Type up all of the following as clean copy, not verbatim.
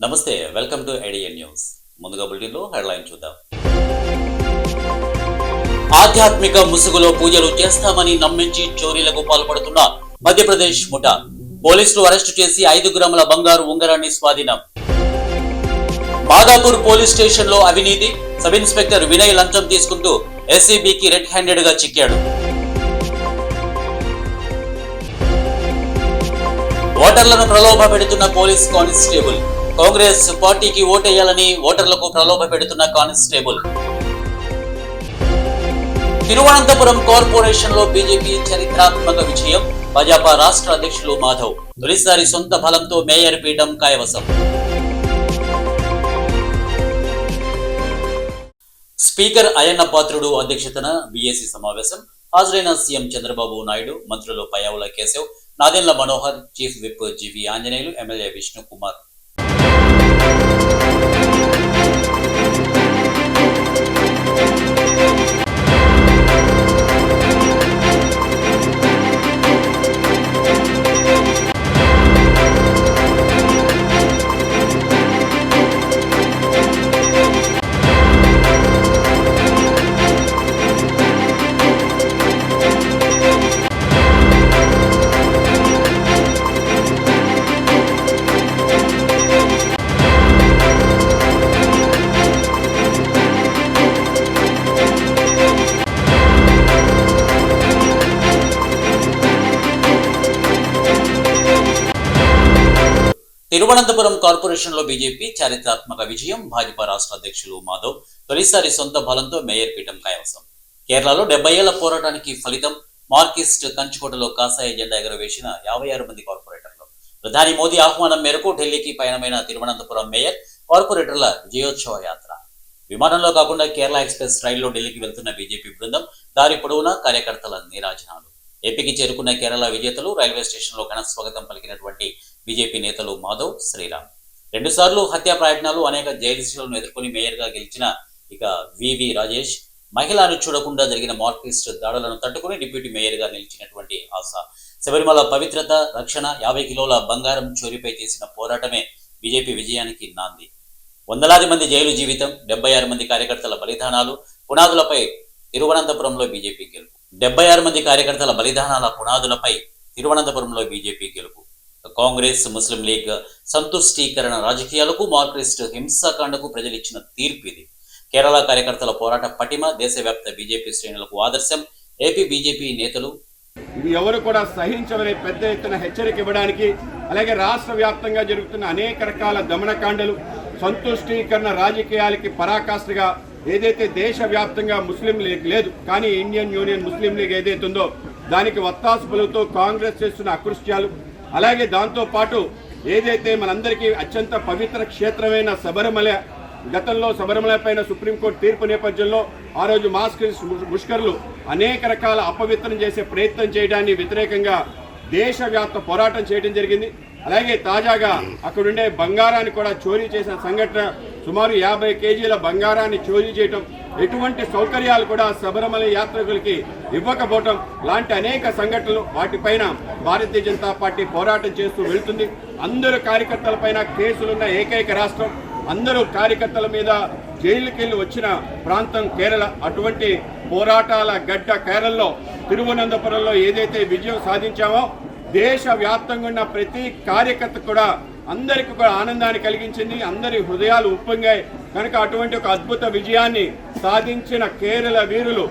నమస్తే, welcome to ఐడియన్ news. ముందుగా బులెటిన్లో హెడ్లైన్ చూద్దాం. ఆధ్యాత్మిక ముసుగులో పూజలు చేస్తామని నమ్మించి చోరీలకు పాల్పడుతున్న మధ్యప్రదేశ్ ముఠా. పోలీసులు అరెస్టు చేసి 5 గ్రాముల బంగారు ఉంగరాన్ని స్వాధీనం. మాదాపూర్ పోలీస్ స్టేషన్ లో అవినీతి. సబ్ ఇన్స్పెక్టర్ వినయ్ లంచం తీసుకుంటూ ఎస్సీబీకి రెడ్ హ్యాండెడ్ గా చిక్కాడు. ఓటర్లను ప్రలోభ పెడుతున్న పోలీస్ కానిస్టేబుల్. కాంగ్రెస్ పార్టీకి ఓటేయాలని ఓటర్లకు ప్రలోభ పెడుతున్న కానిస్టేబుల్. తిరువనంతపురం కార్పొరేషన్ లో బీజేపీ చరిత్రాత్మక విజయం. భాజపా రాష్ట్ర అధ్యక్షులు మాధవ్ తొలిసారి సొంత బలంతో మేయర్ పీఠం కైవసం. స్పీకర్ అయ్యన్న పాత్రుడు అధ్యక్షతన బీఏసీ సమావేశం. హాజరైన సీఎం చంద్రబాబు నాయుడు, మంత్రులు పయ్యావుల కేశవ్, నాదెండ్ల మనోహర్, చీఫ్ విప్ జీవి ఆంజనేయులు, ఎమ్మెల్యే విష్ణు కుమార్. తిరువనంతపురం కార్పొరేషన్ లో బీజేపీ చారిత్రాత్మక విజయం. భాజపా రాష్ట్ర అధ్యక్షులు మాధవ్ తొలిసారి సొంత బలంతో మేయర్ పీఠం కైవసం. కేరళలో 70 ఏళ్ల పోరాటానికి ఫలితం. మార్కిస్ట్ కంచుకోటలో కాషాయ జెండా ఎగురవేసిన 56 మంది కార్పొరేటర్లు. ప్రధాని మోదీ ఆహ్వానం మేరకు ఢిల్లీకి పయనమైన తిరువనంతపురం మేయర్ కార్పొరేటర్ల విజయోత్సవ యాత్ర. విమానంలో కాకుండా కేరళ ఎక్స్ప్రెస్ రైల్లో ఢిల్లీకి వెళ్తున్న బీజేపీ బృందం దారి పొడవునా కార్యకర్తల నీరాజనాలు. ఏపీకి చేరుకున్న కేరళ విజేతలు రైల్వే స్టేషన్ లో ఘన స్వాగతం పలికినటువంటి బీజేపీ నేతలు మాధవ్, శ్రీరామ్. 2 సార్లు హత్యా ప్రయత్నాలు, అనేక జైలు శిక్షలను ఎదుర్కొని మేయర్ గా గెలిచిన వివి రాజేష్, మహిళను చూడకుండా జరిగిన మార్కిస్ట్ దాడులను తట్టుకుని డిప్యూటీ మేయర్ గా నిలిచినటువంటి ఆశ. శబరిమల పవిత్రత రక్షణ, 50 కిలోల బంగారం చోరీపై చేసిన పోరాటమే బీజేపీ విజయానికి నాంది. వందలాది మంది జైలు జీవితం, 76 మంది కార్యకర్తల బలిదానాలు పునాదులపై తిరువనంతపురంలో బీజేపీ గెలుపు. 76 మంది కార్యకర్తల బలిదానాల పునాదులపై తిరువనంతపురంలో బీజేపీ గెలుపు. కాంగ్రెస్, ముస్లిం లీగ్ సంతుష్టీకరణ రాజకీయాలకు, మార్క్సిస్ట్ హింసాకాండకు ప్రజలిచ్చిన తీర్పు ఇది. కేరళ కార్యకర్తల పోరాట పటిమ దేశవ్యాప్త బీజేపీ శ్రేణులకు ఆదర్శం. ఏపీ బీజేపీ నేతలు ఇది ఎవరు కూడా సహించవనే పెద్ద ఎత్తున హెచ్చరిక ఇవ్వడానికి, అలాగే రాష్ట్ర వ్యాప్తంగా జరుగుతున్న అనేక రకాల దమనకాండలు, సంతుష్టీకరణ రాజకీయాలకి పరాకాష్ఠగా ఏదైతే దేశవ్యాప్తంగా ముస్లిం లీగ్ లేదు, కానీ ఇండియన్ యూనియన్ ముస్లిం లీగ్ ఏదైతే ఉందో దానికి వత్తాసు పలుకుతూ కాంగ్రెస్ చేస్తున్న అకృత్యాలు, అలాగే దాంతోపాటు ఏదైతే మనందరికీ అత్యంత పవిత్ర క్షేత్రమైన శబరిమల, గతంలో శబరిమల పైన సుప్రీంకోర్టు తీర్పు నేపథ్యంలో ఆ రోజు మార్క్సిస్ట్ ముష్కర్లు అనేక రకాల అపవిత్రం చేసే ప్రయత్నం చేయడాన్ని వ్యతిరేకంగా దేశవ్యాప్త పోరాటం చేయడం జరిగింది. అలాగే తాజాగా అక్కడుండే బంగారాన్ని కూడా చోరీ చేసిన సంఘటన, సుమారు 50 కేజీల బంగారాన్ని చోరీ చేయటం, ఎటువంటి సౌకర్యాలు కూడా శబరిమల యాత్రికులకి ఇవ్వకపోవటం లాంటి అనేక సంఘటనలు, వాటిపైన భారతీయ జనతా పార్టీ పోరాటం చేస్తూ వెళ్తుంది. అందరూ కార్యకర్తలపైన కేసులున్న ఏకైక రాష్ట్రం, అందరూ కార్యకర్తల మీద జైలుకెళ్ళి వచ్చిన ప్రాంతం కేరళ. అటువంటి పోరాటాల గడ్డ కేరళలో తిరువనంతపురంలో ఏదైతే విజయం సాధించామో దేశవ్యాప్తంగా ఉన్న ప్రతి కార్యకర్త కూడా అందరికీ కూడా ఆనందాన్ని కలిగించింది. అందరి హృదయాలు ఉప్పొంగాయి కనుక అటువంటి ఒక అద్భుత విజయాన్ని సాధించిన కేరళ వీరులు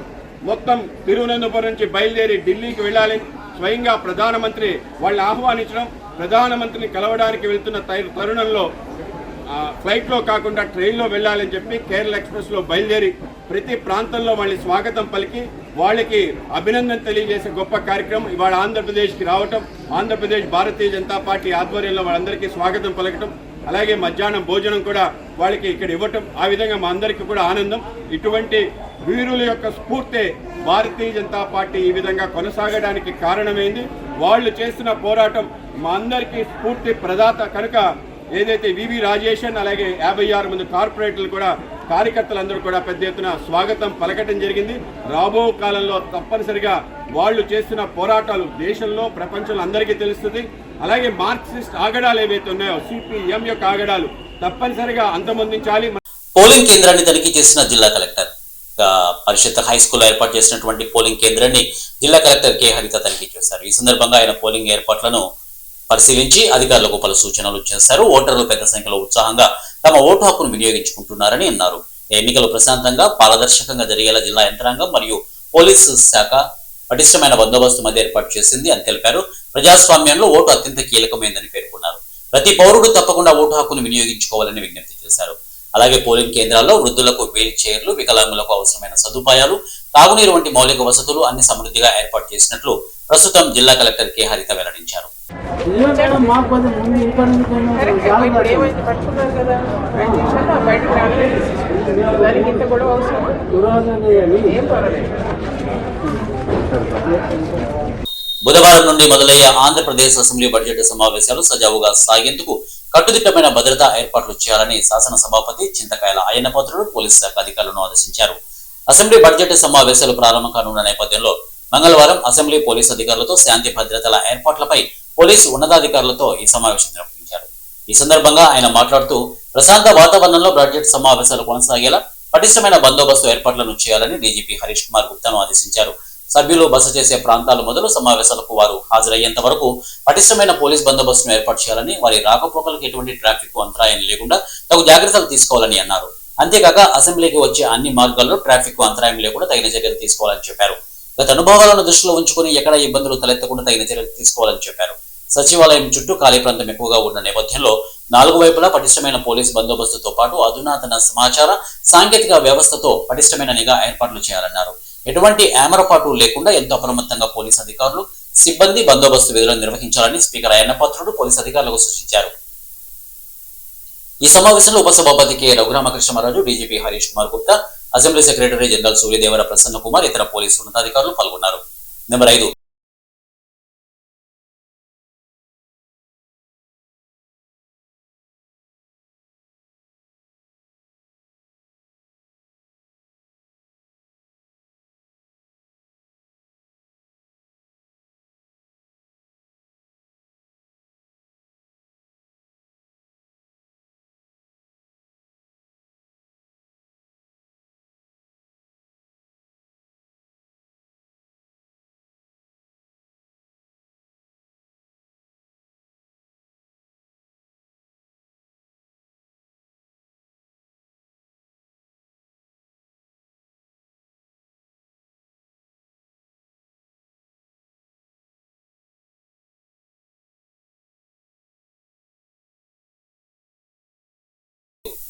మొత్తం తిరువనంతపురం నుంచి బయలుదేరి ఢిల్లీకి వెళ్ళాలని స్వయంగా ప్రధానమంత్రి వాళ్ళని ఆహ్వానించడం, ప్రధానమంత్రిని కలవడానికి వెళ్తున్న తరుణంలో ఫ్లైట్లో కాకుండా ట్రైన్లో వెళ్ళాలని చెప్పి కేరళ ఎక్స్ప్రెస్లో బయలుదేరి ప్రతి ప్రాంతంలో వాళ్ళని స్వాగతం పలికి వాళ్ళకి అభినందన తెలియజేసే గొప్ప కార్యక్రమం ఇవాళ ఆంధ్రప్రదేశ్కి రావటం, ఆంధ్రప్రదేశ్ భారతీయ జనతా పార్టీ ఆధ్వర్యంలో వాళ్ళందరికీ స్వాగతం పలకటం, అలాగే మధ్యాహ్నం భోజనం కూడా వాళ్ళకి ఇక్కడ ఇవ్వటం, ఆ విధంగా మా అందరికీ కూడా ఆనందం. ఇటువంటి వీరుల యొక్క స్ఫూర్తి భారతీయ జనతా పార్టీ ఈ విధంగా కొనసాగడానికి కారణమైంది. వాళ్ళు చేస్తున్న పోరాటం మా అందరికీ స్ఫూర్తి ప్రదాత కనుక ఏదైతే వివి రాజేషన్ అలాగే 56 మంది కార్పొరేటర్లు కూడా కార్యకర్తలందరూ కూడా పెద్ద ఎత్తున స్వాగతం పలకటం జరిగింది. రాబో కాలంలో తప్పనిసరిగా వాళ్ళు చేస్తున్న పోరాటాలు దేశంలో ప్రపంచంలో అందరికీ తెలుస్తుంది. అలాగే మార్క్సిస్ట్ ఆగడాలు ఏవైతే ఉన్నాయో సిపిఎం యొక్క ఆగడాలు తప్పనిసరిగా అంతమొందించాలి. పోలింగ్ కేంద్రాన్ని తనిఖీ చేసిన జిల్లా కలెక్టర్. పరిషత్ హై స్కూల్లో ఏర్పాటు చేసినటువంటి పోలింగ్ కేంద్రాన్ని జిల్లా కలెక్టర్ కె హరిత తనిఖీ చేశారు. ఈ సందర్భంగా ఆయన పోలింగ్ ఏర్పాట్లను పరిశీలించి అధికారులకు పలు సూచనలు చేశారు. ఓటర్లు పెద్ద సంఖ్యలో ఉత్సాహంగా తమ ఓటు హక్కును వినియోగించుకుంటున్నారని అన్నారు. ఎన్నికలు ప్రశాంతంగా పారదర్శకంగా జరిగేలా జిల్లా యంత్రాంగం మరియు పోలీసు శాఖ పటిష్టమైన బందోబస్తు మధ్య ఏర్పాటు చేసింది అని తెలిపారు. ప్రజాస్వామ్యంలో ఓటు అత్యంత కీలకమైందని పేర్కొన్నారు. ప్రతి పౌరుడు తప్పకుండా ఓటు హక్కును వినియోగించుకోవాలని విజ్ఞప్తి చేశారు. అలాగే పోలింగ్ కేంద్రాల్లో వృద్ధులకు వీల్ చైర్లు, వికలాంగులకు అవసరమైన సదుపాయాలు, తాగునీరు వంటి మౌలిక వసతులు అన్ని సమృద్ధిగా ఏర్పాటు చేసినట్లు ప్రస్తుతం జిల్లా కలెక్టర్ కె హరిత వెల్లడించారు. బుధవారం నుండి మొదలయ్యే ఆంధ్రప్రదేశ్ అసెంబ్లీ బడ్జెట్ సమావేశాలు సజావుగా సాగేందుకు కట్టుదిట్టమైన భద్రతా ఏర్పాట్లు చేయాలని శాసన సభాపతి చింతకాయల అయ్యన్నపాత్రుడు పోలీసు శాఖ అధికారులను ఆదేశించారు. అసెంబ్లీ బడ్జెట్ సమావేశాలు ప్రారంభం కానున్న నేపథ్యంలో మంగళవారం అసెంబ్లీ పోలీసు అధికారులతో శాంతి భద్రతల ఏర్పాట్లపై పోలీసు ఉన్నతాధికారులతో ఈ సమావేశం నిర్వహించారు. ఈ సందర్భంగా ఆయన మాట్లాడుతూ ప్రశాంత వాతావరణంలో బడ్జెట్ సమావేశాలు కొనసాగేలా పటిష్టమైన బందోబస్తు ఏర్పాట్లను చేయాలని డీజీపీ హరీష్ కుమార్ గుప్తాను ఆదేశించారు. సభ్యులు బస చేసే ప్రాంతాలు మొదలు సమావేశాలకు వారు హాజరయ్యేంత వరకు పటిష్టమైన పోలీస్ బందోబస్తును ఏర్పాటు చేయాలని, వారి రాకపోకలకు ఎటువంటి ట్రాఫిక్ అంతరాయం లేకుండా తగు జాగ్రత్తలు తీసుకోవాలని అన్నారు. అంతేకాక అసెంబ్లీకి వచ్చే అన్ని మార్గాల్లో ట్రాఫిక్ అంతరాయం లేకుండా తగిన చర్యలు తీసుకోవాలని చెప్పారు. గత అనుభవాలను దృష్టిలో ఉంచుకుని ఎక్కడ ఇబ్బందులు తలెత్తకుండా తగిన చర్యలు తీసుకోవాలని చెప్పారు. సచివాలయం చుట్టూ ఖాళీ ప్రాంతం ఎక్కువగా ఉన్న నేపథ్యంలో 4 వైపులా పటిష్టమైన పోలీస్ బందోబస్తుతో పాటు అధునాతన సమాచార సాంకేతిక వ్యవస్థతో పటిష్టమైన నిఘా ఏర్పాట్లు చేయాలన్నారు. ఎటువంటి ఏమరపాటు లేకుండా ఎంతో అప్రమత్తంగా పోలీసు అధికారులు, సిబ్బంది బందోబస్తు విధులను నిర్వహించాలని స్పీకర్ అయ్యన్నపాత్రుడు పోలీసు అధికారులకు సూచించారు. ఈ సమావేశంలో ఉపసభాపతి K Raghuramakrishnaraju, DGP Harish Kumar Gupta, assembly secretary general Suryadevara Prasanna Kumar, ఇతర పోలీసు ఉన్నతాధికారులు పాల్గొన్నారు. నెంబర్ 5.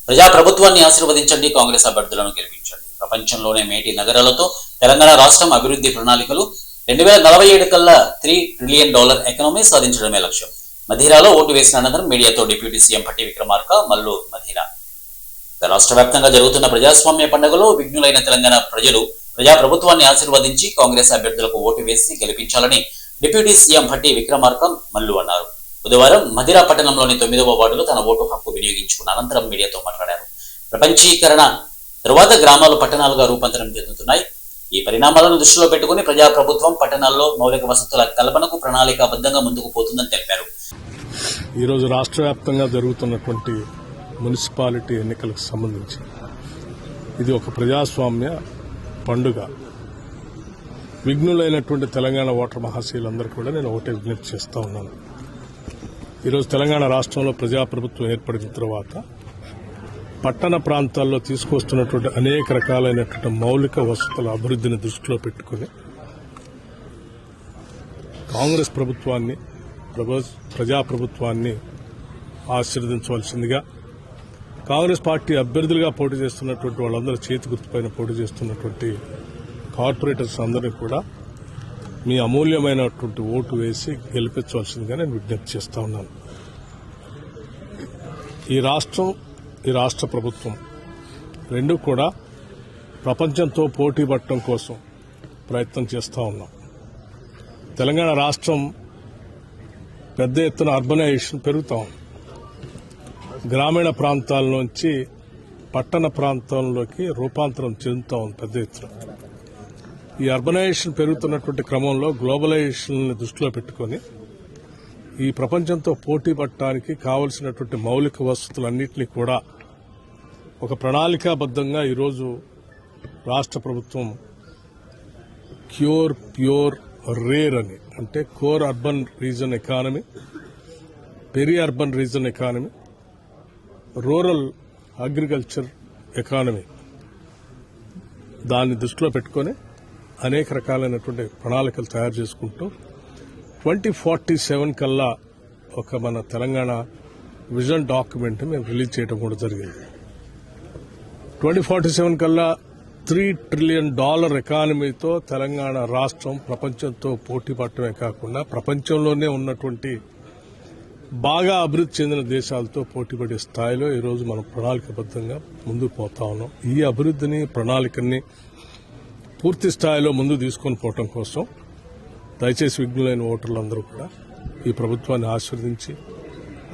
ప్రజాప్రభుత్వాన్ని ఆశీర్వదించండి, కాంగ్రెస్ అభ్యర్థులను గెలిపించండి. ప్రపంచంలోనే మేటి నగరాలతో తెలంగాణ రాష్ట్రం అభివృద్ధి ప్రణాళికలు 2047 కల్లా $3 ట్రిలియన్ ఎకానమీ సాధించడమే లక్ష్యం. మధిరాలో ఓటు వేసిన అనంతరం మీడియాతో డిప్యూటీ సీఎం భట్టి విక్రమార్క మల్లు మధిర. రాష్ట్ర వ్యాప్తంగా జరుగుతున్న ప్రజాస్వామ్య పండుగలో విఘ్నులైన తెలంగాణ ప్రజలు ప్రజాప్రభుత్వాన్ని ఆశీర్వదించి కాంగ్రెస్ అభ్యర్థులకు ఓటు వేసి గెలిపించాలని డిప్యూటీ సీఎం భట్టి విక్రమార్క మల్లు అన్నారు. బుధవారం మధిరా పట్టణంలోని 9వ వార్డులో తన ఓటు హక్కు వినియోగించుకున్న అనంతరం మీడియాతో మాట్లాడారు. ప్రపంచీకరణ తరువాత గ్రామాలు పట్టణాలుగా రూపాంతరం చెందుతున్నాయి. ఈ పరిణామాలను దృష్టిలో పెట్టుకుని ప్రజాప్రభుత్వం పట్టణాల్లో మౌలిక వసతుల కల్పనకు ప్రణాళికాబద్ధంగా ముందుకు పోతుందని తెలిపారు. ఈరోజు రాష్ట్ర వ్యాప్తంగా జరుగుతున్నటువంటి మున్సిపాలిటీ ఎన్నికలకు సంబంధించి ఇది ఒక ప్రజాస్వామ్య పండుగ. విఘ్నులైనటువంటి తెలంగాణ ఓటర్ మహాశీలందరూ కూడా నేను ఒకటే విజ్ఞప్తి చేస్తూ ఉన్నాను. ఈరోజు తెలంగాణ రాష్ట్రంలో ప్రజాప్రభుత్వం ఏర్పడిన తర్వాత పట్టణ ప్రాంతాల్లో తీసుకొస్తున్నటువంటి అనేక రకాలైనటువంటి మౌలిక వసతుల అభివృద్ధిని దృష్టిలో పెట్టుకుని కాంగ్రెస్ ప్రభుత్వాన్ని, ప్రజాప్రభుత్వాన్ని ఆశీర్వదించవలసిందిగా, కాంగ్రెస్ పార్టీ అభ్యర్థులుగా పోటీ చేస్తున్నటువంటి వాళ్ళందరూ చేతి గుర్తుపైన పోటీ చేస్తున్నటువంటి కార్పొరేటర్స్ అందరినీ కూడా మీ అమూల్యమైనటువంటి ఓటు వేసి గెలిపించవలసిందిగా నేను విజ్ఞప్తి చేస్తా ఉన్నాను. ఈ రాష్ట్రం, ఈ రాష్ట్ర ప్రభుత్వం రెండూ కూడా ప్రపంచంతో పోటీ పడటం కోసం ప్రయత్నం చేస్తూ ఉన్నాం. తెలంగాణ రాష్ట్రం పెద్ద ఎత్తున అర్బనైజేషన్ పెరుగుతా ఉంది. గ్రామీణ ప్రాంతాల నుంచి పట్టణ ప్రాంతంలోకి రూపాంతరం చెందుతా ఉంది పెద్ద ఎత్తున. ఈ అర్బనైజేషన్ పెరుగుతున్నటువంటి క్రమంలో గ్లోబలైజేషన్ దృష్టిలో పెట్టుకుని ఈ ప్రపంచంతో పోటీ పడటానికి కావలసినటువంటి మౌలిక వసతులన్నింటినీ కూడా ఒక ప్రణాళికాబద్ధంగా ఈరోజు రాష్ట్ర ప్రభుత్వం ప్యూర్ రేర్ అని, అంటే core urban reason economy, peri urban reason economy, rural agriculture economy, దాన్ని దృష్టిలో పెట్టుకొని అనేక రకాలైనటువంటి ప్రణాళికలు తయారు చేసుకుంటూ 2047 కల్లా ఒక మన తెలంగాణ విజన్ డాక్యుమెంట్ మేము రిలీజ్ చేయడం కూడా జరిగింది. 2047 కల్లా $3 ట్రిలియన్ ఎకానమీతో తెలంగాణ రాష్ట్రం ప్రపంచంతో పోటీ పడటమే కాకుండా ప్రపంచంలోనే ఉన్నటువంటి బాగా అభివృద్ధి చెందిన దేశాలతో పోటీపడే స్థాయిలో ఈరోజు మనం ప్రణాళికబద్ధంగా ముందుకు పోతా ఉన్నాం. ఈ అభివృద్ధిని, ప్రణాళికని పూర్తి స్థాయిలో ముందుకు తీసుకొని పోవటం కోసం దయచేసి విఘ్నులైన ఓటర్లందరూ కూడా ఈ ప్రభుత్వాన్ని ఆశీర్వదించి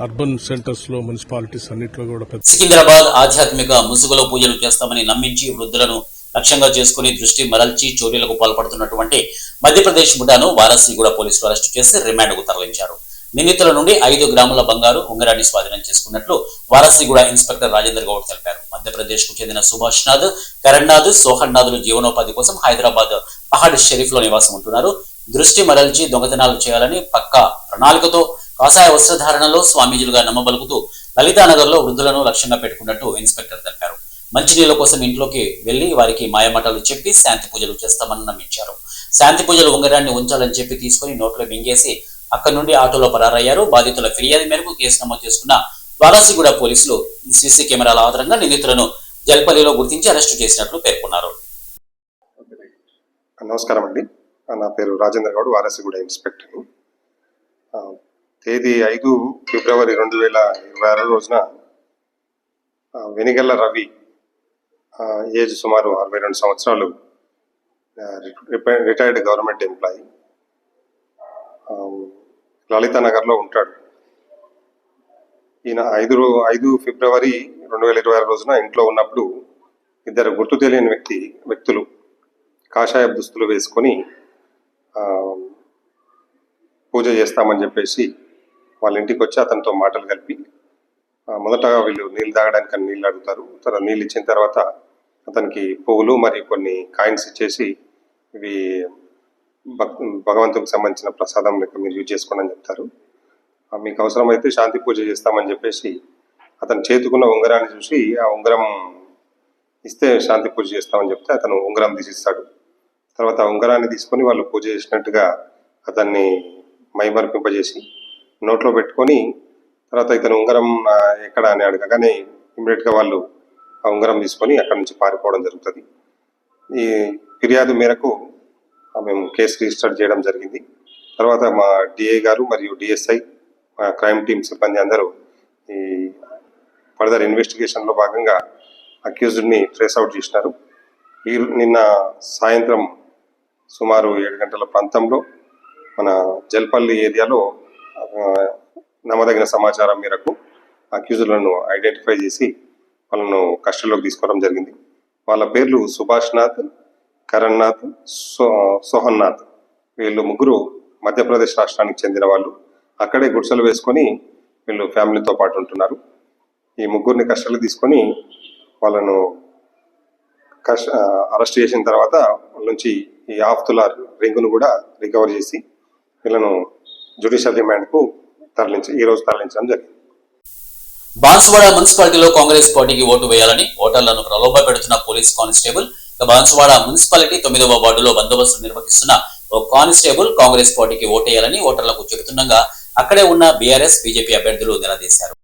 అర్బన్ సెంటర్స్ లో, మున్సిపాలిటీస్ అన్నింటిలో కూడా సికింద్రాబాద్ ఆధ్యాత్మిక ముసుగులో పూజలు చేస్తామని నమ్మించి వృద్ధులను లక్ష్యంగా చేసుకుని దృష్టి మరల్చి చోరీలకు పాల్పడుతున్నటువంటి మధ్యప్రదేశ్ ముఠాను వారాసిగూడ పోలీసులు అరెస్టు చేసి రిమాండ్కు తరలించారు. నిందితుల నుండి 5 గ్రాముల బంగారు ఉంగరాన్ని స్వాధీనం చేసుకున్నట్లు వారాసిగూడ ఇన్స్పెక్టర్ రాజేందర్ గౌడ్ తెలిపారు. మధ్యప్రదేశ్ కు చెందిన సుభాష్ నాథ్, కరణ్ నాథ్, సోహన్ నాథ్లు జీవనోపాధి కోసం హైదరాబాద్ పహాడ్ షరీఫ్ లో నివాసం ఉంటున్నారు. దృష్టి మరల్చి దొంగతనాలు చేయాలని పక్కా ప్రణాళికతో కాషాయ వస్త్రధారణలో స్వామీజీలుగా నమ్మబలుకుతూ లలితానగర్ లో వృద్ధులను లక్ష్యంగా పెట్టుకున్నట్టు ఇన్స్పెక్టర్ తెలిపారు. మంచినీళ్ల కోసం ఇంట్లోకి వెళ్లి వారికి మాయమాటలు చెప్పి శాంతి పూజలు చేస్తామని నమ్మించారు. శాంతి పూజలు ఉంగరాన్ని ఉంచాలని చెప్పి తీసుకుని నోట్లో మింగేసి అక్కడి నుండి ఆటోలో పరారయ్యారు. బాధితుల ఫిర్యాదు మేరకు కేసు నమోదు చేసుకున్న వారాసిగూడ పోలీసులు సీసీ కెమెరాల ఆధారంగా నిందితులను జల్పల్లిలో గుర్తించి అరెస్టు చేసినట్లు పేర్కొన్నారు. నమస్కారం అండి, నా పేరు రాజేంద్ర గౌడ్, వారాసిగూడ ఇన్స్పెక్టర్. తేదీ 5 ఫిబ్రవరి 2026 రోజున వెనిగల్ల రవి, ఏజ్ సుమారు 62 సంవత్సరాలు, రిటైర్డ్ గవర్నమెంట్ ఎంప్లాయీ, లలితానగర్లో ఉంటాడు. ఈయన 5 ఫిబ్రవరి 2026 రోజున ఇంట్లో ఉన్నప్పుడు ఇద్దరు గుర్తు తెలియని వ్యక్తులు కాషాయ దుస్తులు వేసుకొని పూజ చేస్తామని చెప్పేసి వాళ్ళ ఇంటికి వచ్చి అతనితో మాటలు కలిపి మొదటగా వీళ్ళు నీళ్ళు తాగడానికి నీళ్ళు అడుగుతారు. తర్వాత నీళ్ళు ఇచ్చిన తర్వాత అతనికి పువ్వులు మరియు కొన్ని కాయిన్స్ ఇచ్చేసి ఇవి భగవంతునికి సంబంధించిన ప్రసాదం లెక్క మీరు యూజ్ చేసుకోండి అని చెప్తారు. మీకు అవసరమైతే శాంతి పూజ చేస్తామని చెప్పేసి అతను చేతుకున్న ఉంగరాన్ని చూసి ఆ ఉంగరం ఇస్తే శాంతి పూజ చేస్తామని చెప్తే అతను ఉంగరం తీసిస్తాడు. తర్వాత ఆ ఉంగరాన్ని తీసుకొని వాళ్ళు పూజ చేసినట్టుగా అతన్ని మైమర్పింపజేసి నోట్లో పెట్టుకొని తర్వాత ఇతను ఉంగరం ఎక్కడ అని అడగగానే ఇమ్మీడియట్గా వాళ్ళు ఆ ఉంగరం తీసుకొని అక్కడి నుంచి పారిపోవడం జరుగుతుంది. ఈ ఫిర్యాదు మేరకు మేము కేసు రిజిస్టర్ చేయడం జరిగింది. తర్వాత మా డిఐ గారు మరియు డిఎస్ఐ, మా క్రైమ్ టీమ్ సిబ్బంది అందరూ ఈ ఫర్దర్ ఇన్వెస్టిగేషన్లో భాగంగా అక్యూజ్డ్ని ట్రేస్ అవుట్ చేసినారు. నిన్న సాయంత్రం సుమారు 7 గంటల ప్రాంతంలో మన జల్పల్లి ఏరియాలో నమ్మదగిన సమాచారం మేరకు అక్యూజులను ఐడెంటిఫై చేసి వాళ్ళను కస్టడీలోకి తీసుకోవడం జరిగింది. వాళ్ళ పేర్లు సుభాష్ నాథ్, కరణ్ నాథ్, సోహన్ నాథ్. వీళ్ళు ముగ్గురు మధ్యప్రదేశ్ రాష్ట్రానికి చెందిన వాళ్ళు. అక్కడే గుడిసెలు వేసుకొని వీళ్ళు ఫ్యామిలీతో పాటు ఉంటున్నారు. ఈ ముగ్గురిని కస్టడీలోకి తీసుకొని వాళ్ళను అరెస్ట్ చేసిన తర్వాత వాళ్ళ నుంచి ఈ ఆఫ్తుల రింగును కూడా రికవర్ చేసి వీళ్ళను జ్యుడిషియల్ రిమాండ్కు ఈ రోజు తరలించడం జరిగింది. బాన్సువాడ మున్సిపాలిటీలో కాంగ్రెస్ పార్టీకి ఓటు వేయాలని ఓటర్లను ప్రలోభ పెడుతున్న పోలీస్ కానిస్టేబుల్, బాన్సువాడ మున్సిపాలిటీ 9వ వార్డులో బందోబస్తు నిర్వహిస్తున్న ఓ కానిస్టేబుల్ కాంగ్రెస్ పార్టీకి ఓటేయాలని ఓటర్లకు చెబుతుండగా అక్కడే ఉన్న బీఆర్ఎస్, బీజేపీ అభ్యర్థులు నిలదీశారు.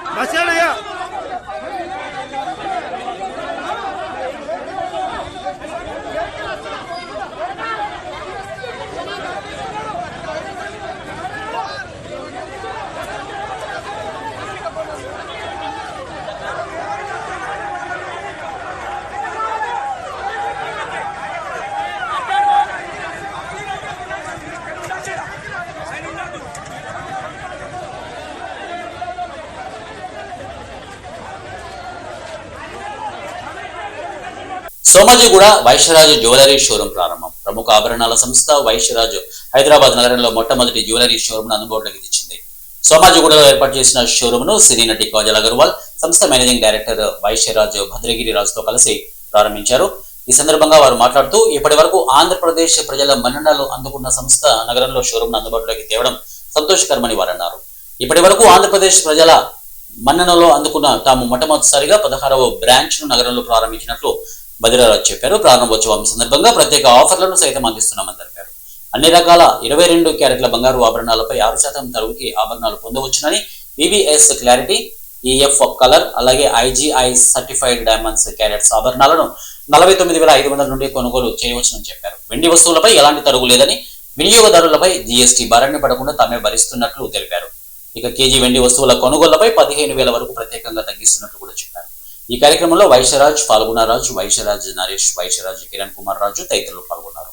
बस సోమాజిగూడ వైశ్యరాజ్ జ్యువెలరీ షోరూం ప్రారంభం. ప్రముఖ ఆభరణాల సంస్థ వైశ్యరాజ్ హైదరాబాద్ నగరంలో మొట్టమొదటి జ్యువెలరీ షోరూం అందుబాటులోకి తెచ్చింది. సోమాజిగూడలో ఏర్పాటు చేసిన షోరూమ్ ను సినీ నటి కాజల్ అగర్వాల్ సంస్థ మేనేజింగ్ డైరెక్టర్ వైశ్యరాజ్ భద్రగిరి రాజుతో కలిసి ప్రారంభించారు. ఈ సందర్భంగా వారు మాట్లాడుతూ ఇప్పటి వరకు ఆంధ్రప్రదేశ్ ప్రజల మన్ననలు అందుకున్న సంస్థ నగరంలో షోరూమ్ ను అందుబాటులోకి తేవడం సంతోషకరమని వారు అన్నారు. ఇప్పటి వరకు ఆంధ్రప్రదేశ్ ప్రజల మన్ననలో అందుకున్న తాము మొట్టమొదటిసారిగా 16వ బ్రాంచ్ ను నగరంలో ప్రారంభించినట్లు భద్రరాజు చెప్పారు. ప్రారంభోత్సవం సందర్భంగా ప్రత్యేక ఆఫర్లను సైతం అందిస్తున్నామని తెలిపారు. అన్ని రకాల 22 క్యారెట్ల బంగారు ఆభరణాలపై 6% తరుగుకి ఆభరణాలు పొందవచ్చునని, వివిఎస్ క్లారిటీ, ఈఎఫ్ కలర్, అలాగే ఐజీఐ సర్టిఫైడ్ డైమండ్స్ క్యారెట్స్ ఆభరణాలను 49,500 నుండి కొనుగోలు చేయవచ్చునని చెప్పారు. వెండి వస్తువులపై ఎలాంటి తరుగు లేదని, వినియోగదారులపై జీఎస్టీ భారాన్ని పడకుండా తామే భరిస్తున్నట్లు తెలిపారు. ఇక కేజీ వెండి వస్తువుల కొనుగోళ్లపై 15,000 వరకు ప్రత్యేకంగా తగ్గిస్తున్నట్లు కూడా చెప్పారు. ఈ కార్యక్రమంలో వైశ్యరాజ్, ఫాల్గుణరాజు, వైశ్యరాజ్ నరేష్, వైశ్యరాజ్ కిరణ్ కుమార్ రాజు తదితరులు పాల్గొన్నారు.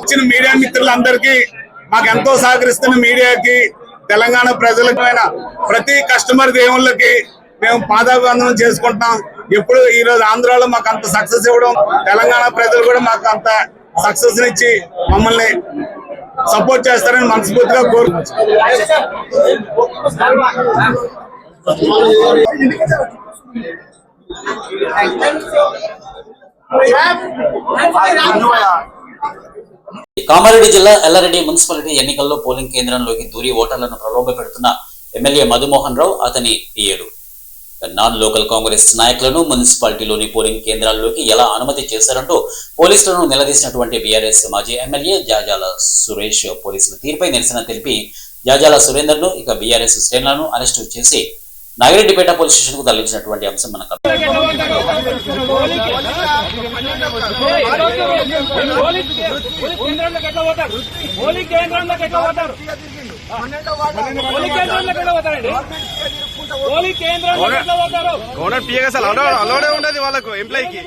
వచ్చిన మీడియా మిత్రులందరికీ, మాకు ఎంతో సహకరిస్తున్న మీడియాకి, తెలంగాణ ప్రజలకు, ప్రతి కస్టమర్ దేవుళ్ళకి మేము పాదాభివందనం చేసుకుంటాం. ఎప్పుడు ఈ రోజు ఆంధ్రాలో మాకు అంత సక్సెస్ ఇవ్వడం, తెలంగాణ ప్రజలు కూడా మాకు అంత సక్సెస్ ఇచ్చి మమ్మల్ని సపోర్ట్ చేస్తారని మనస్ఫూర్తిగా కామారెడ్డి జిల్లా ఎల్లారెడ్డి మున్సిపాలిటీ ఎన్నికల్లో పోలింగ్ కేంద్రంలోకి దూరి ఓటర్లను ప్రలోభ పెడుతున్న ఎమ్మెల్యే మధుమోహన్ రావు, అతని పిఏలు నాన్ లోకల్ కాంగ్రెస్ నాయకులను మున్సిపాలిటీలోని పోలింగ్ కేంద్రాల్లోకి ఎలా అనుమతి చేశారంటూ పోలీసులను నిలదీసినటువంటి బీఆర్ఎస్ మాజీ ఎమ్మెల్యే జాజాల సురేష్ పోలీసుల తీరుపై నిరసన తెలిపి జాజాల సురేందర్ ను, ఇక బీఆర్ఎస్ శ్రేణులను అరెస్టు చేసి నాగిరెడ్డిపేట పోలీస్ స్టేషన్ కు తరలించినటువంటి అంశం మనకు అలౌడే ఉండదు వాళ్ళకు ఎంప్లాయీకి.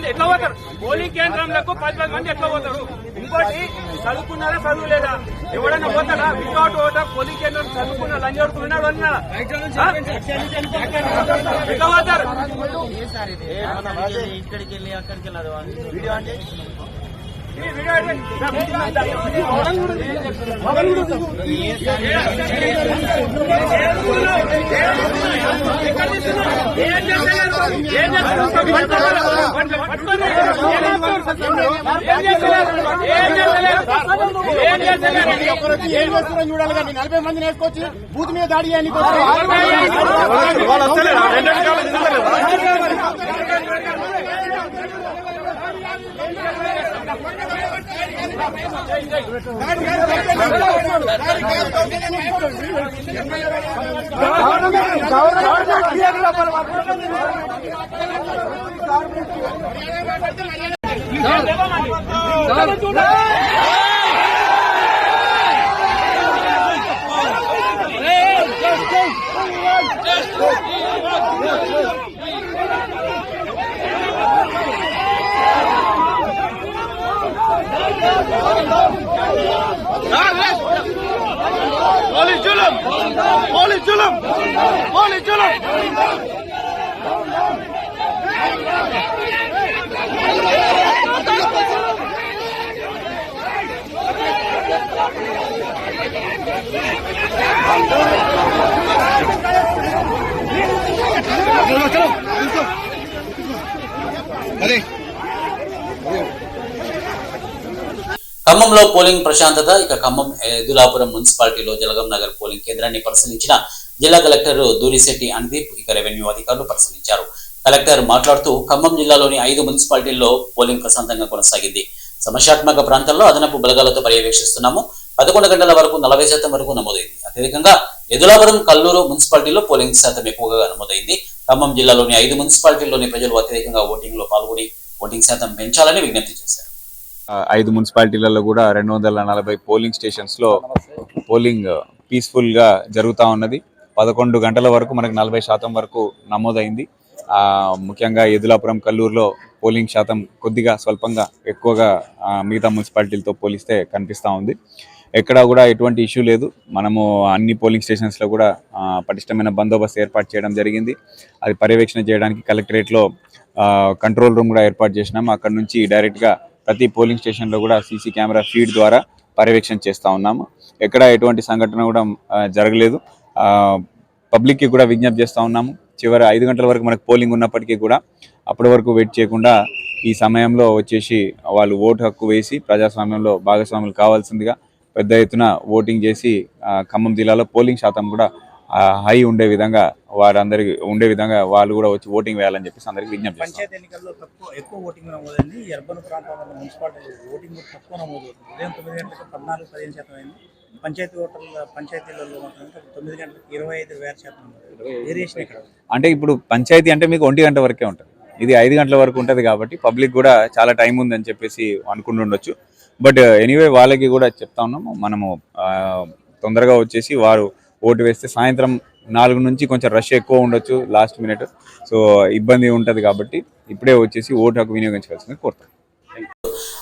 ఎట్లా పోతారు పోలింగ్ కేంద్రంలో 10 మంది ఎట్లా పోతారు? ఇంకోటి చదువుకున్నారా చదువులేదా? ఎవడైనా పోతారా వితౌట్ ఓటర్ పోలింగ్ కేంద్రం? చదువుకున్న లంజోడుకున్నాడు అన్నారా? ఎట్లా పోతారు? ఇక్కడికి వెళ్ళి అక్కడికి వెళ్ళదు వీడియో అంటే ఏం చేస్తున్నారో చూడాలి. కానీ 40 మందిని వేసుకొచ్చి బూత్ మీద దాడి చేయడానికి ఖమ్మంలో పోలింగ్ ప్రశాంతత. ఇక ఖమ్మం ఎదులాపురం మున్సిపాలిటీలో జలగం నగర్ పోలింగ్ కేంద్రాన్ని పరిశీలించిన జిల్లా కలెక్టర్ దూరిశెట్టి అనుదీప్, ఇక రెవెన్యూ అధికారులు పరిశీలించారు. కలెక్టర్ మాట్లాడుతూ ఖమ్మం జిల్లాలోని 5 మున్సిపాలిటీల్లో పోలింగ్ ప్రశాంతంగా కొనసాగింది. సమస్యాత్మక ప్రాంతాల్లో అదనపు బలగాలతో పర్యవేక్షిస్తున్నాము. 11 గంటల వరకు 40% వరకు నమోదైంది. అత్యధికంగా ఎదులాపురం, కల్లూరు మున్సిపాలిటీలో పోలింగ్ శాతం ఎక్కువగా నమోదైంది. ఖమ్మం జిల్లాలోని 5 మున్సిపాలిటీల్లోని ప్రజలు అత్యధికంగా ఓటింగ్ లో పాల్గొని ఓటింగ్ శాతం పెంచాలని విజ్ఞప్తి చేశారు. 5 మున్సిపాలిటీలలో కూడా 240 పోలింగ్ స్టేషన్స్ లో పోలింగ్ పీస్ఫుల్ గా జరుగుతూ ఉన్నది. 11 గంటల వరకు మనకు 40% వరకు నమోదైంది. ముఖ్యంగా ఎదులాపురం, కల్లూరులో పోలింగ్ శాతం కొద్దిగా స్వల్పంగా ఎక్కువగా మిగతా మున్సిపాలిటీలతో పోలిస్తే కనిపిస్తూ ఉంది. ఎక్కడా కూడా ఎటువంటి ఇష్యూ లేదు. మనము అన్ని పోలింగ్ స్టేషన్స్లో కూడా పటిష్టమైన బందోబస్తు ఏర్పాటు చేయడం జరిగింది. అది పర్యవేక్షణ చేయడానికి కలెక్టరేట్లో కంట్రోల్ రూమ్ కూడా ఏర్పాటు చేసినాము. అక్కడ నుంచి డైరెక్ట్గా ప్రతి పోలింగ్ స్టేషన్లో కూడా సీసీ కెమెరా ఫీడ్ ద్వారా పర్యవేక్షణ చేస్తూ ఉన్నాము. ఎక్కడ ఎటువంటి సంఘటన కూడా జరగలేదు. పబ్లిక్కి కూడా విజ్ఞప్తి చేస్తూ ఉన్నాము. చివరి 5 గంటల వరకు మనకు పోలింగ్ ఉన్నప్పటికీ కూడా అప్పటి వరకు వెయిట్ చేయకుండా ఈ సమయంలో వచ్చేసి వాళ్ళు ఓటు హక్కు వేసి ప్రజాస్వామ్యంలో భాగస్వాములు కావాల్సిందిగా పెద్ద ఎత్తున ఓటింగ్ చేసి ఖమ్మం జిల్లాలో పోలింగ్ శాతం కూడా హై ఉండే విధంగా వారందరికి ఉండే విధంగా వాళ్ళు కూడా వచ్చి ఓటింగ్ వేయాలని చెప్పేసి అందరికీ విజ్ఞప్తి చేస్తాం. పంచాయతీ ఎన్నికల్లో ఎక్కువ ఓటింగ్ నమోదైంది. అర్బన్ ప్రాంతాల్లో మున్సిపాలిటీ ఓటింగ్ తక్కువ నమోదవుతుంది. ఉదయం 9 గంటలకు 14-15% అయింది. పంచాయతీలలో మాత్రం 9 గంటలకు 25% వేరియేషన్ ఇక్కడ. అంటే ఇప్పుడు పంచాయతీ అంటే మీకు 1 గంట వరకే ఉంటుంది. ఇది 5 గంటల వరకు ఉంటుంది కాబట్టి పబ్లిక్ కూడా చాలా టైం ఉందని చెప్పేసి అనుకుంటుండొచ్చు. బట్ ఎనీవే వాళ్ళకి కూడా చెప్తా ఉన్నాము, మనము తొందరగా వచ్చేసి వారు ఓటు వేస్తే సాయంత్రం 4 నుంచి కొంచెం రష్ ఎక్కువ ఉండొచ్చు లాస్ట్ మినిట్. సో ఇబ్బంది ఉంటుంది కాబట్టి ఇప్పుడే వచ్చేసి ఓటు హక్కు వినియోగించవలసింది కోరుతాం.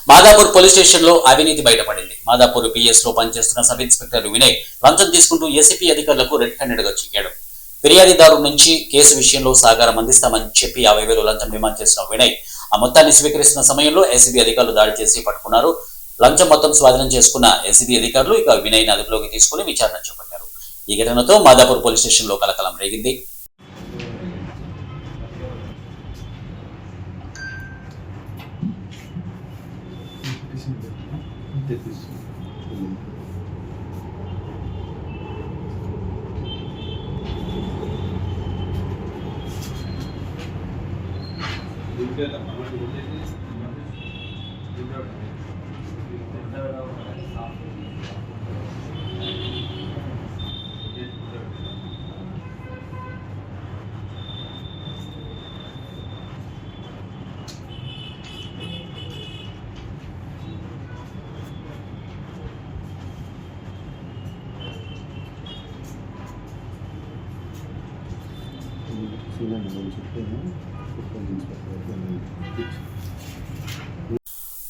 మాదాపూర్ పోలీస్ స్టేషన్ లో అవినీతి బయటపడింది. మాదాపూర్ పిఎస్ లో పనిచేస్తున్న సబ్ ఇన్స్పెక్టర్ వినయ్ లంచం తీసుకుంటూ ఏసీపీ అధికారులకు రెడ్ హ్యాండెడ్ గా చిక్కాడు. ఫిర్యాదుదారు నుంచి కేసు విషయంలో సహకారం అందిస్తామని చెప్పి 50,000 లంచం డిమాండ్ చేసిన వినయ్ ఆ మొత్తాన్ని స్వీకరిస్తున్న సమయంలో ఏసీబీ అధికారులు దాడి చేసి పట్టుకున్నారు. లంచం మొత్తం స్వాధీనం చేసుకున్న ఏసీబీ అధికారులు ఇక వినయ్ అదుపులోకి తీసుకుని విచారణ చేపట్టారు. ఈ ఘటనతో మాదాపూర్ పోలీస్ స్టేషన్ లో కలకలం రేగింది.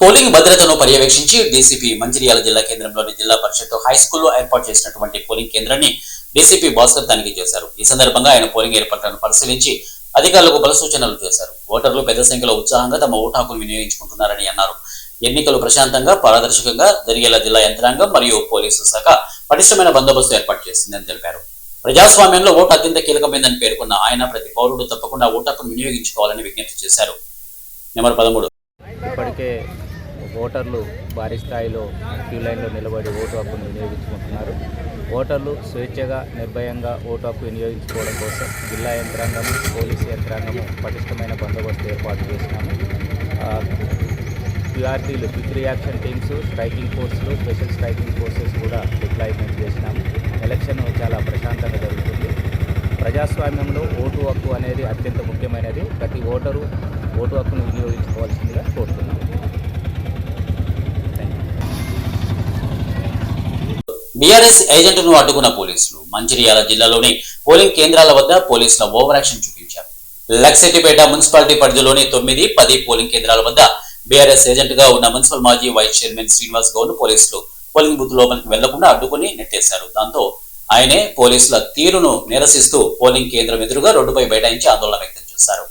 పోలింగ్ భద్రతను పర్యవేక్షించి డీసీపీ మంచిర్యాల జిల్లా కేంద్రంలోని జిల్లా పరిషత్ హై స్కూల్లో ఏర్పాటు చేసినటువంటి పోలింగ్ కేంద్రాన్ని డీసీపీ భాస్కర్ తనిఖీ చేశారు. ఈ సందర్భంగా ఆయన పోలింగ్ ఏర్పాట్లను పరిశీలించి అధికారులకు పలు సూచనలు చేశారు. ఓటర్లు పెద్ద సంఖ్యలో ఉత్సాహంగా తమ ఓటు హక్కును వినియోగించుకుంటున్నారని అన్నారు. ఎన్నికలు ప్రశాంతంగా పారదర్శకంగా జరిగేలా జిల్లా యంత్రాంగం మరియు పోలీసు శాఖ పటిష్టమైన బందోబస్తు ఏర్పాటు చేసిందని తెలిపారు. ప్రజాస్వామ్యంలో ఓటు అత్యంత కీలకమైందని పేర్కొన్న ఆయన ప్రతి పౌరుడు తప్పకుండా ఓటు హక్కును వినియోగించుకోవాలని విజ్ఞప్తి చేశారు. నెంబర్ 13. ఇప్పటికే ఓటర్లు భారీ స్థాయిలో క్యూ లైన్లో నిలబడి ఓటు హక్కును వినియోగించుకుంటున్నారు. ఓటర్లు స్వేచ్ఛగా నిర్భయంగా ఓటు హక్కు వినియోగించుకోవడం కోసం జిల్లా యంత్రాంగం, పోలీసు యంత్రాంగము పటిష్టమైన బందోబస్తు ఏర్పాటు చేసినాము. క్యూఆర్టీలు, క్విక్ రియాక్షన్ టీమ్స్, స్ట్రైకింగ్ ఫోర్సులు, స్పెషల్ స్ట్రైకింగ్ ఫోర్సెస్ కూడా డిప్లాయ్మెంట్ చేసినాము. ఎలక్షన్ చాలా ప్రశాంతంగా జరుగుతుంది. ప్రజాస్వామ్యంలో ఓటు హక్కు అనేది అత్యంత ముఖ్యమైనది. ప్రతి ఓటరు ఓటు హక్కును వినియోగించుకోవాల్సిందిగా కోరుతున్నాము. బీఆర్ఎస్ ఏజెంట్ను అడ్డుకున్న పోలీసులు మంచిర్యాల జిల్లాలోని పోలింగ్ కేంద్రాల వద్ద పోలీసుల ఓవర్ యాక్షన్ చూపించారు. లక్సెట్టిపేట మున్సిపాలిటీ పరిధిలోని 9, 10 పోలింగ్ కేంద్రాల వద్ద బీఆర్ఎస్ ఏజెంట్ గా ఉన్న మున్సిపల్ మాజీ వైస్ చైర్మన్ శ్రీనివాస్ గౌడ్ పోలీసులు పోలింగ్ బూత్ లోపలికి వెళ్లకుండా అడ్డుకుని నెట్టేశారు. దాంతో ఆయనే పోలీసుల తీరును నిరసిస్తూ పోలింగ్ కేంద్రం ఎదురుగా రోడ్డుపై బైఠాయించి ఆందోళన వ్యక్తం చేశారు.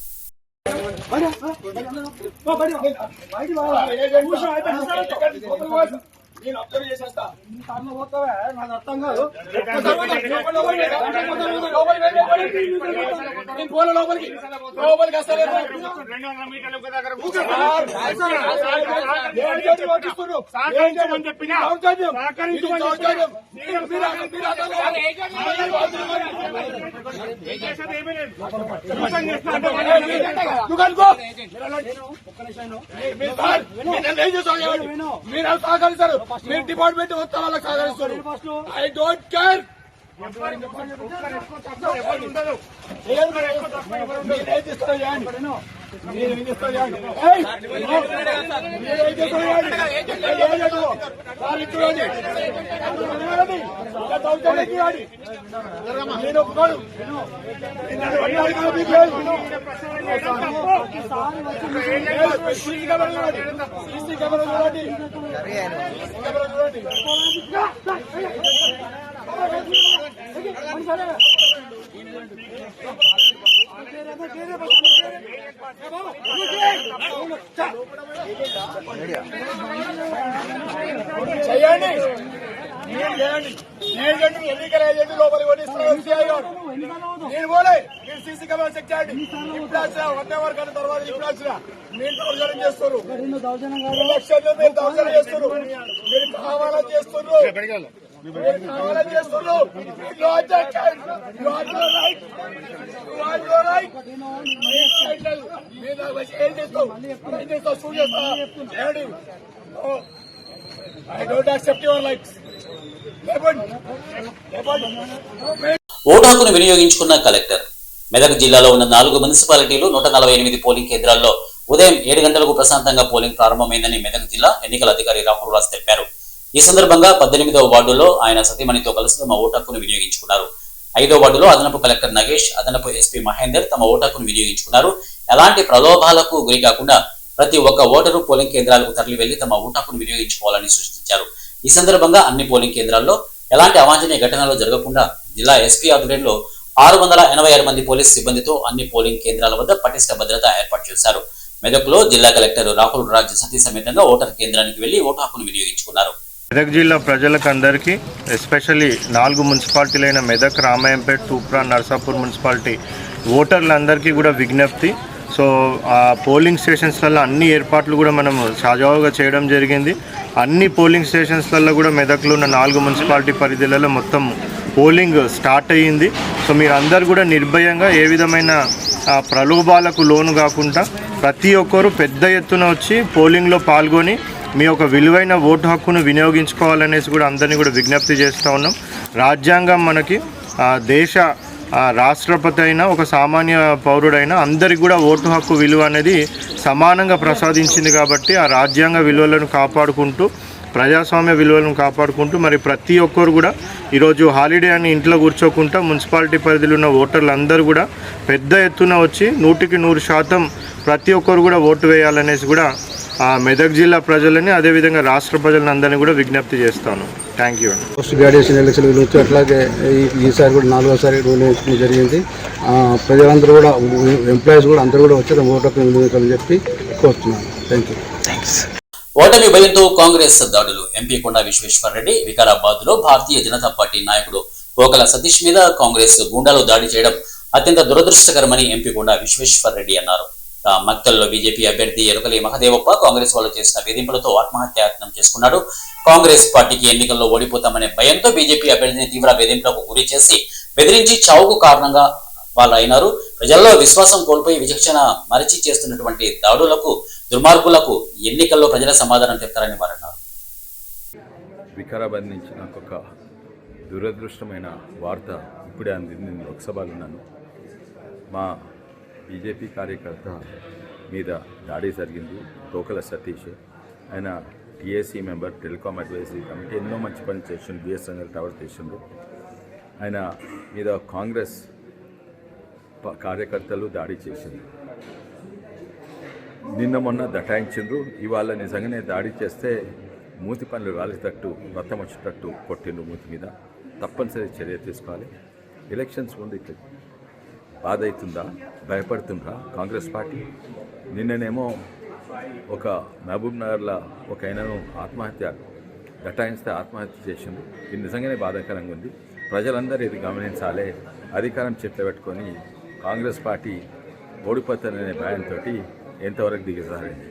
నేను అబ్జర్వ్ చేసేస్తా నాకు అర్థం కాదు నేను పోలే లోపలికి వస్తలేదు మీరు సహకరిస్తారు మీరు డిపార్ట్మెంట్ మొత్తం వాళ్ళకి సహకరిస్తారు ఐ డోంట్ కేర్ చేయండి ఎన్నికల ఏజెంట్ లోపలికి ఓడిస్తున్నారు నేను పోలే మీరు సీసీ కెమెరా చెక్ చేయండి ఇప్పుడు వచ్చిన 1 అవర్ గంట తర్వాత ఇప్పుడు వచ్చిన మీరు దౌర్జన్యం చేస్తారు ఎలక్షన్లు మీరు దౌర్జన్యం చేస్తారు మీరు కావాలని చేస్తున్నారు I don't accept your likes. Vote హక్కును వినియోగించుకున్న కలెక్టర్. మెదక్ జిల్లాలో ఉన్న 4 మున్సిపాలిటీలు 148 పోలింగ్ కేంద్రాల్లో ఉదయం 7 గంటలకు ప్రశాంతంగా పోలింగ్ ప్రారంభమైందని మెదక్ జిల్లా ఎన్నికల అధికారి రాహుల్ రాజ్ తెలిపారు. ఈ సందర్భంగా 18వ వార్డులో ఆయన సతీమణితో కలిసి తమ ఓటు హక్కును వినియోగించుకున్నారు. 5వ వార్డులో అదనపు కలెక్టర్ నగేష్, అదనపు ఎస్పీ మహేందర్ తమ ఓటు హక్కును వినియోగించుకున్నారు. ఎలాంటి ప్రలోభాలకు గురి కాకుండా ప్రతి ఒక్క ఓటరు పోలింగ్ కేంద్రాలకు తరలి వెళ్లి తమ ఓటు హక్కును వినియోగించుకోవాలని సూచించారు. ఈ సందర్భంగా అన్ని పోలింగ్ కేంద్రాల్లో ఎలాంటి అవాంఛనీయ ఘటనలు జరగకుండా జిల్లా ఎస్పీ ఆధ్వర్యంలో 686 మంది పోలీసు సిబ్బందితో అన్ని పోలింగ్ కేంద్రాల వద్ద పటిష్ట భద్రత ఏర్పాటు చేశారు. మెదక్లో జిల్లా కలెక్టర్ రాహుల్ రాజ్ సతీ సమేతంగా ఓటర్ కేంద్రానికి వెళ్లి ఓటు హక్కును వినియోగించుకున్నారు. మెదక్ జిల్లా ప్రజలకు అందరికీ ఎస్పెషల్లీ 4 మున్సిపాలిటీలైన మెదక్, రామాయంపేట్, తూప్రా, నర్సాపూర్ మున్సిపాలిటీ ఓటర్లందరికీ కూడా విజ్ఞప్తి. సో ఆ పోలింగ్ స్టేషన్స్లలో అన్ని ఏర్పాట్లు కూడా మనం సజావుగా చేయడం జరిగింది. అన్ని పోలింగ్ స్టేషన్స్లలో కూడా మెదక్లో ఉన్న 4 మున్సిపాలిటీ పరిధిలలో మొత్తం పోలింగ్ స్టార్ట్ అయ్యింది. సో మీరు అందరు కూడా నిర్భయంగా ఏ విధమైన ప్రలోభాలకు లోను కాకుండా ప్రతి ఒక్కరు పెద్ద ఎత్తున వచ్చి పోలింగ్లో పాల్గొని మీ యొక్క విలువైన ఓటు హక్కును వినియోగించుకోవాలనేసి కూడా అందరినీ కూడా విజ్ఞప్తి చేస్తూ ఉన్నాం. రాజ్యాంగం మనకి దేశ రాష్ట్రపతి అయినా ఒక సామాన్య పౌరుడైనా అందరికి కూడా ఓటు హక్కు విలువ అనేది సమానంగా ప్రసాదించింది. కాబట్టి ఆ రాజ్యాంగ విలువలను కాపాడుకుంటూ ప్రజాస్వామ్య విలువలను కాపాడుకుంటూ మరి ప్రతి ఒక్కరు కూడా ఈరోజు హాలిడే అని ఇంట్లో కూర్చోకుండా మున్సిపాలిటీ పరిధిలో ఉన్న ఓటర్లు అందరూ కూడా పెద్ద ఎత్తున వచ్చి 100% ప్రతి ఒక్కరు కూడా ఓటు వేయాలనేసి కూడా మెదక్ జిల్లా ప్రజలని అదేవిధంగా రాష్ట్ర ప్రజలను అందరినీ కూడా విజ్ఞప్తి చేస్తాను. Thank you. Post graduation election గురించి అట్లాగే ఈసారి కూడా 4వసారి నిర్ణయించడం జరిగింది. ప్రజలందరూ కూడా ఎంప్లాయీస్ కూడా అందరూ కూడా వచ్చి ఓటు హక్కు వినియోగించాలని చెప్పి కోరుతున్నాను. Thank you. ఓటమి భయంతో కాంగ్రెస్ దాడులు. ఎంపీ కొండా విశ్వేశ్వరరెడ్డి వికారాబాద్ లో భారతీయ జనతా పార్టీ నాయకుడు పోకల సతీష్ మీద కాంగ్రెస్ గూండాలు దాడి చేయడం అత్యంత దురదృష్టకరమని ఎంపీ కొండా విశ్వేశ్వరరెడ్డి అన్నారు. మక్తల్లో బీజేపీ అభ్యర్థి ఎరుకలి మహదేవప్ప కాంగ్రెస్ వాళ్ళు చేసిన వేధింపులతో ఆత్మహత్యాయత్నం చేసుకున్నాడు. కాంగ్రెస్ పార్టీకి ఎన్నికల్లో ఓడిపోతామనే భయంతో బీజేపీ అభ్యర్థిని తీవ్ర వేధింపులకు గురి చేసి బెదిరించి చావుకు కారణంగా వాళ్ళు అయినారు. ప్రజల్లో విశ్వాసం కోల్పోయి విచక్షణ మరిచి చేస్తున్నటువంటి దాడులకు, దుర్మార్గులకు ఎన్నికల్లో ప్రజల సమాధానం చెప్తారని వారు అన్నారు. వికారాబాద్ నుంచి నాకు ఒక దురదృష్టమైన వార్త ఇప్పుడే అందింది. నేను లోక్సభలో ఉన్నాను. మా బీజేపీ కార్యకర్త మీద దాడి జరిగింది. తోకల సతీష్, ఆయన TAC member, telecom advisory committee, ఎన్నో మంచి పని చేసిండు. బిఎస్ఎన్ఎల్ టవర్ చేసిండు. ఆయన మీద కాంగ్రెస్ కార్యకర్తలు దాడి చేసింది. నిన్న మొన్న దటాయించిండ్రు. ఇవాళ నిజంగానే దాడి చేస్తే మూతి పనులు రాలేటట్టు, రక్తం వచ్చేటట్టు కొట్టిండ్రు మూతి మీద. తప్పనిసరి చర్య తీసుకోవాలి. ఎలక్షన్స్ ముందు ఇట్లా బాధ అవుతుందా, భయపడుతుందా కాంగ్రెస్ పార్టీ? నిన్ననేమో ఒక మహబూబ్ నగర్లో ఒక ఆయనను ఆత్మహత్య ఘటాయిస్తే ఆత్మహత్య చేసింది. ఇది నిజంగానే బాధాకరంగా ఉంది. ప్రజలందరూ ఇది గమనించాలి. అధికారం చేతిలో పెట్టుకొని కాంగ్రెస్ పార్టీ ఓడిపోతారనే భయంతో ఎంతవరకు దిగజారింది.